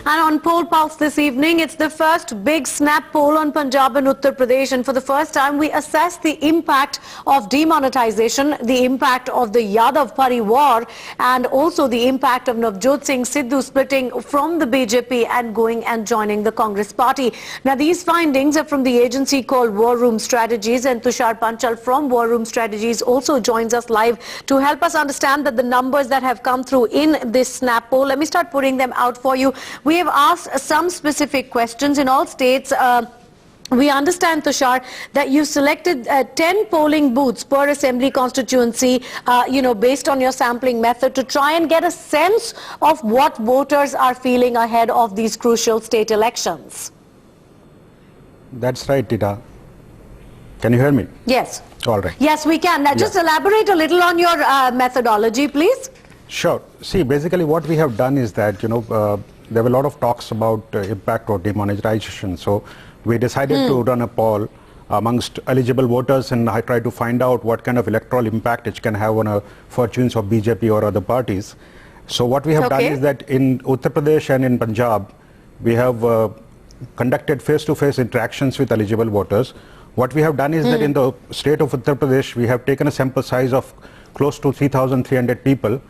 And on Poll Pulse this evening, it's the first big snap poll on Punjab and Uttar Pradesh. And for the first time, we assess the impact of demonetization, the impact of the Yadav Parivar, and also the impact of Navjot Singh Sidhu splitting from the BJP and going and joining the Congress party. Now, these findings are from the agency called Warroom Strategies, and Tushar Panchal from Warroom Strategies also joins us live to help us understand that the numbers that have come through in this snap poll. Let me start putting them out for you. We have asked some specific questions in all states. We understand, Tushar, that you selected 10 polling booths per assembly constituency, based on your sampling method to try and get a sense of what voters are feeling ahead of these crucial state elections. That's right, Tita. Can you hear me? Yes. All right. Yes, we can. Now, just elaborate a little on your methodology, please. Sure. See, basically what we have done is that, there were a lot of talks about impact of demonetization. So we decided to run a poll amongst eligible voters, and I tried to find out what kind of electoral impact it can have on the fortunes of BJP or other parties. So what we have done is that in Uttar Pradesh and in Punjab, we have conducted face-to-face interactions with eligible voters. What we have done is that in the state of Uttar Pradesh, we have taken a sample size of close to 3,300 people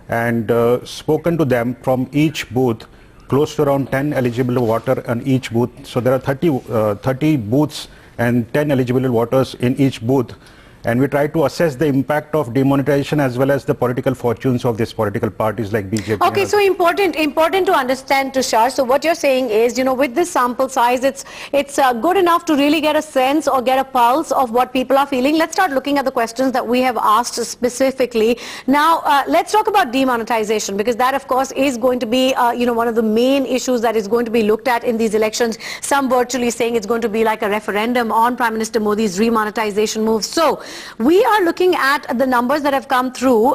and spoken to them from each booth, close to around 10 eligible voters on each booth. So there are 30 booths and 10 eligible voters in each booth. And we try to assess the impact of demonetization as well as the political fortunes of these political parties like BJP. Okay, so important to understand, Tushar. So what you're saying is, with this sample size, it's good enough to really get a sense or get a pulse of what people are feeling. Let's start looking at the questions that we have asked specifically. Now, let's talk about demonetization, because that, of course, is going to be, one of the main issues that is going to be looked at in these elections. Some virtually saying it's going to be like a referendum on Prime Minister Modi's remonetization move. So we are looking at the numbers that have come through.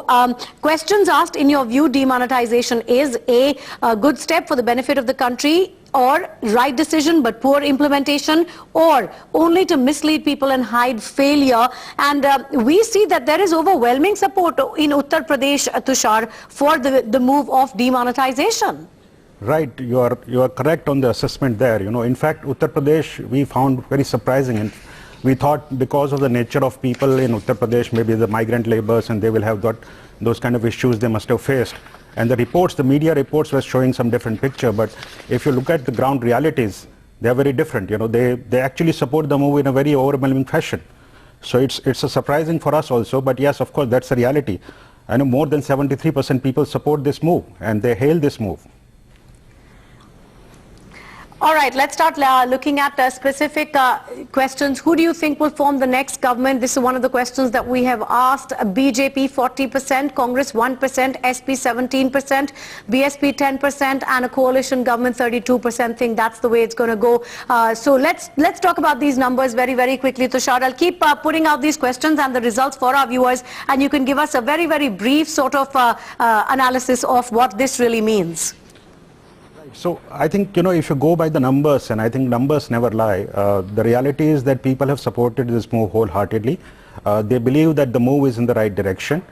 Questions asked: in your view, demonetization is a good step for the benefit of the country, or right decision but poor implementation, or only to mislead people and hide failure? And we see that there is overwhelming support in Uttar Pradesh, Tushar, for the move of demonetization. Right, you are correct on the assessment there. In fact, Uttar Pradesh we found very surprising, and we thought because of the nature of people in Uttar Pradesh, maybe the migrant laborers, and they will have got those kind of issues they must have faced. And the media reports were showing some different picture. But if you look at the ground realities, they are very different. They actually support the move in a very overwhelming fashion. So it's a surprising for us also. But yes, of course, that's a reality. I know more than 73% people support this move, and they hail this move. All right, let's start looking at specific questions. Who do you think will form the next government? This is one of the questions that we have asked. BJP 40%, Congress 1%, SP 17%, BSP 10%, and a coalition government 32% think that's the way it's going to go. So let's talk about these numbers very, very quickly, Tushar. I'll keep putting out these questions and the results for our viewers, and you can give us a very, very brief sort of analysis of what this really means. So I think, if you go by the numbers, and I think numbers never lie, the reality is that people have supported this move wholeheartedly. They believe that the move is in the right direction.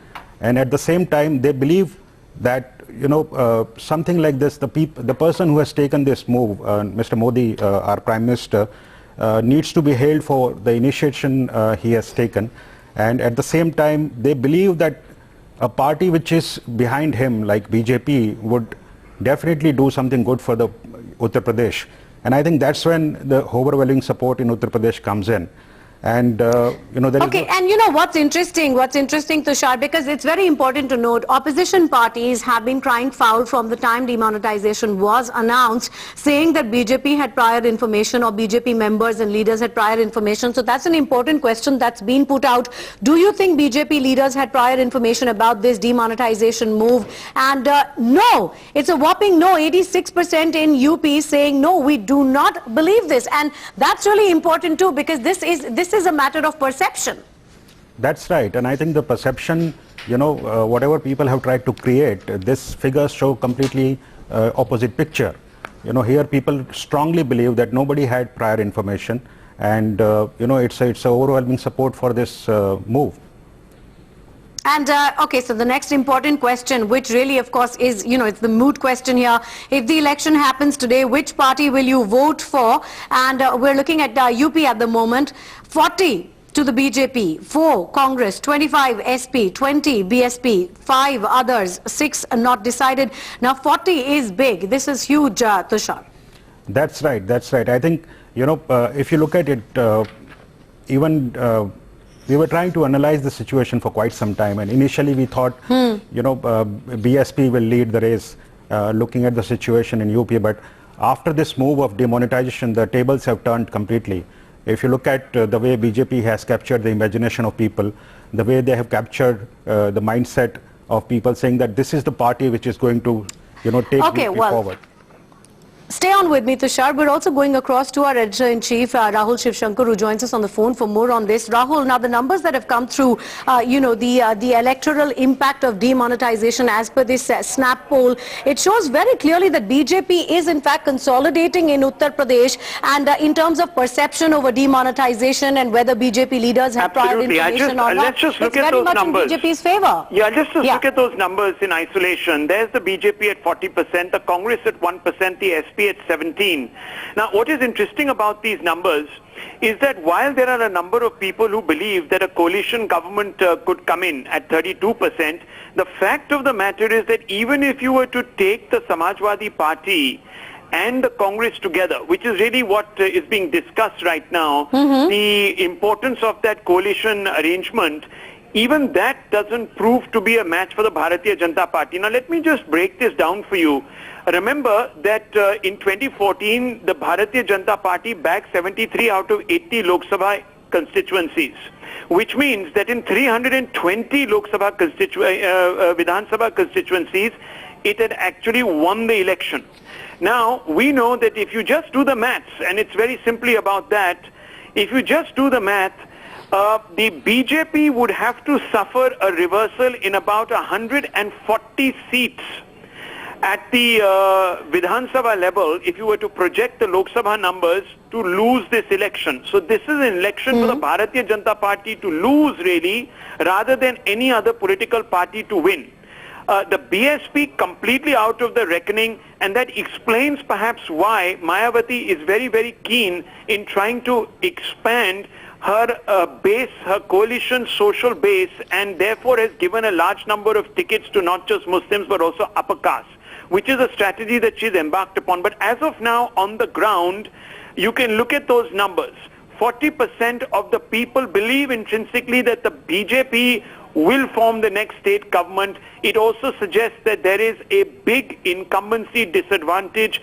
And at the same time, they believe that, something like this, the person who has taken this move, Mr. Modi, our Prime Minister, needs to be hailed for the initiation he has taken. And at the same time, they believe that a party which is behind him, like BJP, would definitely do something good for the Uttar Pradesh. And I think that's when the overwhelming support in Uttar Pradesh comes in. And okay, and what's interesting, Tushar, because it's very important to note, opposition parties have been crying foul from the time demonetization was announced, saying that BJP had prior information, or BJP members and leaders had prior information. So that's an important question that's been put out. Do you think BJP leaders had prior information about this demonetization move? And no, it's a whopping no. 86% in UP saying no, we do not believe this. And that's really important too, because this is a matter of perception. That's right. And I think the perception, whatever people have tried to create, this figures show completely opposite picture. Here people strongly believe that nobody had prior information, and it's a overwhelming support for this move. And okay, so the next important question, which really, of course, is, it's the moot question here. If the election happens today, which party will you vote for? And we're looking at UP at the moment. 40 to the BJP, 4 Congress, 25 SP, 20 BSP, 5 others, 6 not decided. Now 40 is big. This is huge, Tushar. That's right. That's right. I think, if you look at it, we were trying to analyze the situation for quite some time, and initially we thought, BSP will lead the race, looking at the situation in UP. But after this move of demonetization, the tables have turned completely. If you look at the way BJP has captured the imagination of people, the way they have captured the mindset of people, saying that this is the party which is going to, take UP forward. Stay on with me, Tushar. We're also going across to our editor-in-chief, Rahul Shivshankar, who joins us on the phone for more on this. Rahul, now the numbers that have come through, the electoral impact of demonetization as per this snap poll, it shows very clearly that BJP is in fact consolidating in Uttar Pradesh, and in terms of perception over demonetization and whether BJP leaders have prior information or not, let's just look at those numbers. In BJP's favor. Yeah, let's just look at those numbers in isolation. There's the BJP at 40%, the Congress at 1%, the SP at 17. Now, what is interesting about these numbers is that while there are a number of people who believe that a coalition government could come in at 32%, the fact of the matter is that even if you were to take the Samajwadi Party and the Congress together, which is really what is being discussed right now, the importance of that coalition arrangement, even that doesn't prove to be a match for the Bharatiya Janata Party. Now, let me just break this down for you. Remember that in 2014, the Bharatiya Janata Party bagged 73 out of 80 Lok Sabha constituencies, which means that in 320 Lok Sabha Vidhan Sabha constituencies, it had actually won the election. Now, we know that if you just do the maths, and it's very simply about that, if you just do the math, the BJP would have to suffer a reversal in about 140 seats at the Vidhan Sabha level if you were to project the Lok Sabha numbers to lose this election. So this is an election for the Bharatiya Janata Party to lose really, rather than any other political party to win. The BSP completely out of the reckoning, and that explains perhaps why Mayawati is very, very keen in trying to expand her base, her coalition social base, and therefore has given a large number of tickets to not just Muslims but also upper caste, which is a strategy that she's embarked upon. But as of now, on the ground, you can look at those numbers. 40% of the people believe intrinsically that the BJP will form the next state government. It also suggests that there is a big incumbency disadvantage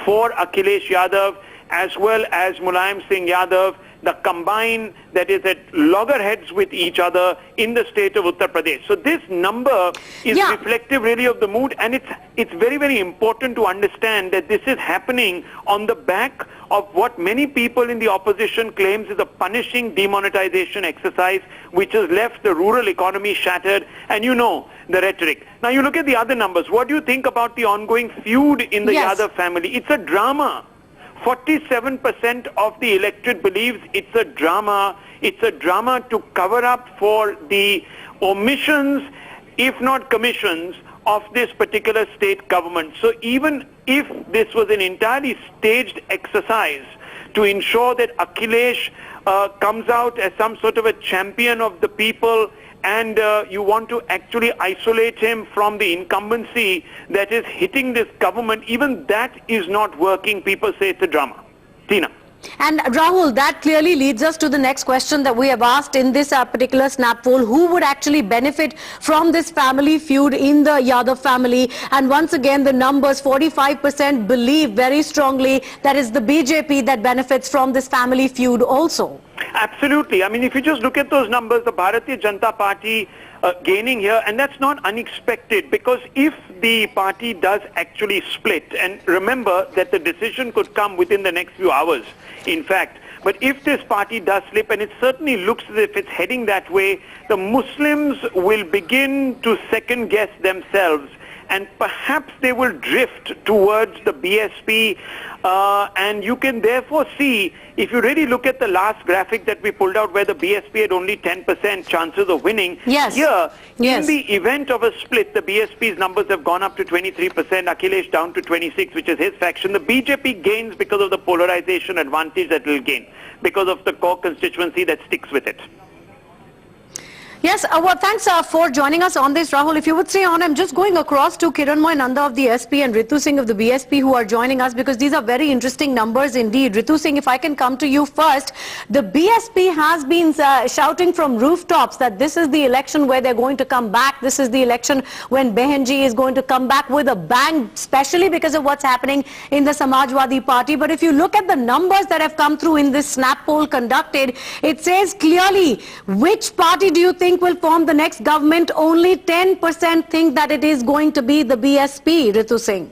for Akhilesh Yadav as well as Mulayam Singh Yadav, the combine that is at loggerheads with each other in the state of Uttar Pradesh. So this number is reflective really of the mood, and it's very, very important to understand that this is happening on the back of what many people in the opposition claims is a punishing demonetization exercise which has left the rural economy shattered, and you know the rhetoric. Now you look at the other numbers. What do you think about the ongoing feud in the Yadav family? It's a drama. 47% of the electorate believes it's a drama. It's a drama to cover up for the omissions, if not commissions, of this particular state government. So even if this was an entirely staged exercise to ensure that Akhilesh comes out as some sort of a champion of the people, and you want to actually isolate him from the incumbency that is hitting this government, even that is not working. People say it's a drama. Tina. And Rahul, that clearly leads us to the next question that we have asked in this particular snap poll. Who would actually benefit from this family feud in the Yadav family? And once again, the numbers, 45% believe very strongly that it's the BJP that benefits from this family feud also. Absolutely. I mean, if you just look at those numbers, the Bharatiya Janata Party gaining here, and that's not unexpected, because if the party does actually split, and remember that the decision could come within the next few hours, in fact, but if this party does slip, and it certainly looks as if it's heading that way, the Muslims will begin to second guess themselves and perhaps they will drift towards the BSP, and you can therefore see, if you really look at the last graphic that we pulled out where the BSP had only 10% chances of winning, Yes. here, Yes. in the event of a split, the BSP's numbers have gone up to 23%, Akhilesh down to 26%, which is his faction. The BJP gains because of the polarization advantage that will gain, because of the core constituency that sticks with it. Yes, well, thanks for joining us on this, Rahul. If you would stay on, I'm just going across to Kiranmoy Nanda of the SP and Ritu Singh of the BSP who are joining us, because these are very interesting numbers indeed. Ritu Singh, if I can come to you first, the BSP has been shouting from rooftops that this is the election where they're going to come back. This is the election when Behenji is going to come back with a bang, especially because of what's happening in the Samajwadi Party. But if you look at the numbers that have come through in this snap poll conducted, it says clearly, which party do you think will form the next government? Only 10% think that it is going to be the BSP, Ritu Singh.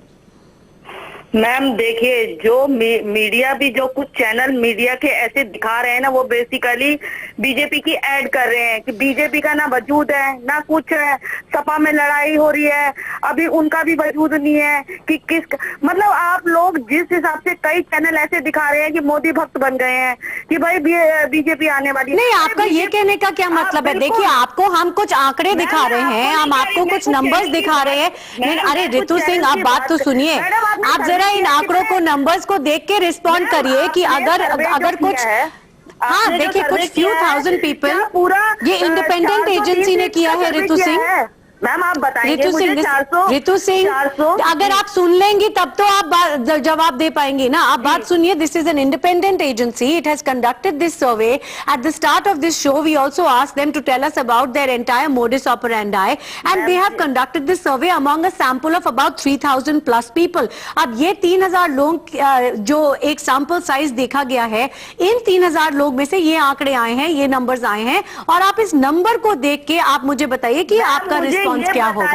Ma'am देखिए, जो media भी, जो कुछ channel media के ऐसे दिखा रहे हैं ना, वो बेसिकली बीजेपी की ऐड कर रहे हैं कि बीजेपी का ना वजूद है ना कुछ है, सपा में लड़ाई हो रही है, अभी उनका भी वजूद नहीं है कि किस, मतलब आप लोग जिस हिसाब से कई चैनल ऐसे दिखा रहे हैं कि मोदी भक्त बन गए हैं कि भाई बीजेपी आने वाली है। नहीं, आपका ये कहने का क्या मतलब है? देखिए, आपको हम कुछ आंकड़े दिखा रहे हैं, हम आपको कुछ नंबर्स दिखा रहे हैं। अरे रितु सिंह, आप बात तो सुनिए, आप जरा इन आंकड़ों को, नंबर्स को देख के रिस्पॉन्ड करिए कि अगर कुछ, हाँ देखिए, कुछ फ्यू थाउजेंड पीपल, ये इंडिपेंडेंट एजेंसी ने किया है रितु सिंह। मैम आप बताइए रितु सिंह, अगर आप सुन लेंगी तब तो आप जवाब दे पाएंगी ना। आप बात सुनिए, this is an independent agency, it has conducted this survey. At the start of this show we also asked them to tell us about their entire modus operandi, and they have conducted this survey among a sample of about 3000 plus people. अब ये 3000 लोग जो एक sample size देखा गया है, इन 3000 लोग में से ये आंकड़े आए हैं, ये नंबर्स आए हैं, और आप इस नंबर को देख के आप मुझे बताइए कि आपका रिस्पॉन्स क्या होगा।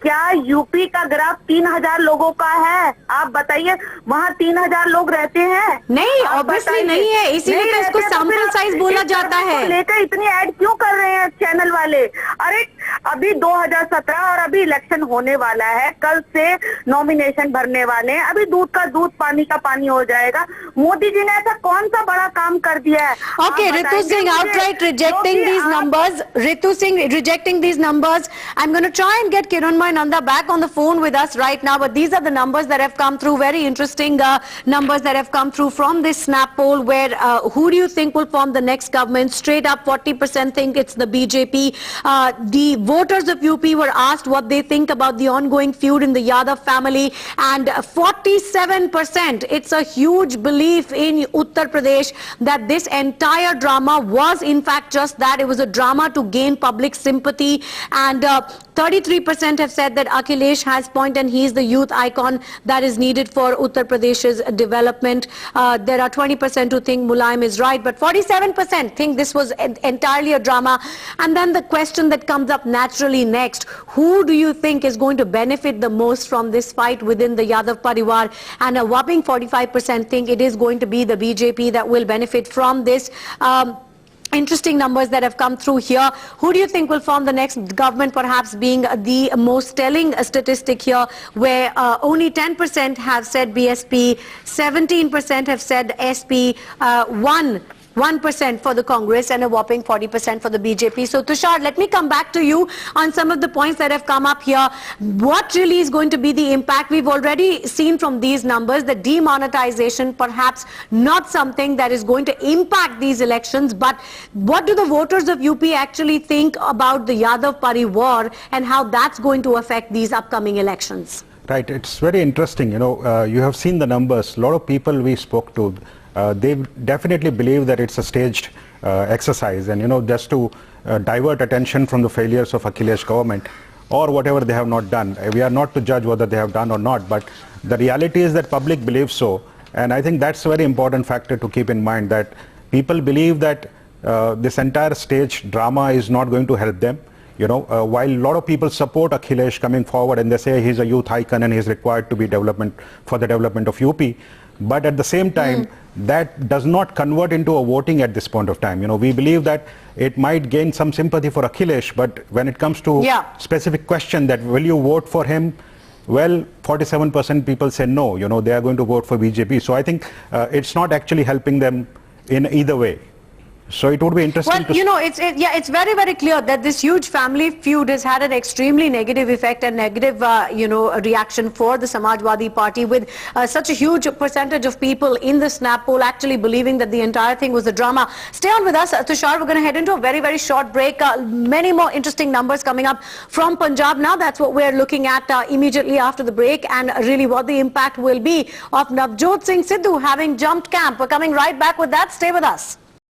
क्या यूपी का ग्राफ 3000 लोगों का है? आप बताइए, वहाँ 3000 लोग रहते हैं? नहीं, ऑब्वियसली नहीं है, इसीलिए तो इसको सैंपल साइज बोला जाता है। लेकर इतनी ऐड क्यों कर रहे हैं चैनल वाले? अरे अभी 2017 और अभी इलेक्शन होने वाला है, कल से नॉमिनेशन भरने वाले हैं, अभी दूध का दूध पानी का पानी हो जाएगा। मोदी जी ने ऐसा कौन सा बड़ा काम कर दिया है? Okay, Ritu Singh outright rejecting these numbers. Ritu Singh rejecting these numbers. I'm going to try and get Kiranmoy Nanda back on the phone with us right now, but these are the numbers that have come through. Very interesting numbers that have come through from this snap poll, where who do you think will form the next government? Straight up 40% think it's the BJP. The voters of UP were asked what they think about the ongoing feud in the Yadav family, and 47%, it's a huge belief in Uttar Pradesh that this entire drama was in fact just that. It was a drama to gain public sympathy, and 33% have said that Akhilesh has point and he is the youth icon that is needed for Uttar Pradesh's development. There are 20% who think Mulayam is right, but 47% think this was entirely a drama. And then the question that comes up naturally next, who do you think is going to benefit the most from this fight within the Yadav Parivar? And a whopping 45% think it is going to be the BJP that will benefit from this. Interesting numbers that have come through here. Who do you think will form the next government, perhaps being the most telling statistic here, where only 10% have said BSP, 17% have said SP, 1% for the Congress, and a whopping 40% for the BJP. So Tushar, let me come back to you on some of the points that have come up here. What really is going to be the impact? We've already seen from these numbers that demonetization perhaps not something that is going to impact these elections, but what do the voters of UP actually think about the Yadav Parivar and how that's going to affect these upcoming elections? Right, it's very interesting. You know, you have seen the numbers. A lot of people we spoke to, they definitely believe that it's a staged exercise, and just to divert attention from the failures of Akhilesh government or whatever they have not done. We are not to judge whether they have done or not, but the reality is that public believes so, and I think that's a very important factor to keep in mind, that people believe that this entire staged drama is not going to help them. While a lot of people support Akhilesh coming forward and they say he's a youth icon and he's required to be for the development of UP, but at the same time, that does not convert into a voting at this point of time. We believe that it might gain some sympathy for Akhilesh, but when it comes to specific question that will you vote for him well, 47% people say no, you know, they are going to vote for BJP. So I think it's not actually helping them in either way. So it would be interesting Well, you know, it's very, very clear that this huge family feud has had an extremely negative effect and negative, reaction for the Samajwadi Party, with such a huge percentage of people in the snap poll actually believing that the entire thing was a drama. Stay on with us, Tushar. We're going to head into a very, very short break. Many more interesting numbers coming up from Punjab now. That's what we're looking at immediately after the break, and really what the impact will be of Navjot Singh Sidhu having jumped camp. We're coming right back with that. Stay with us.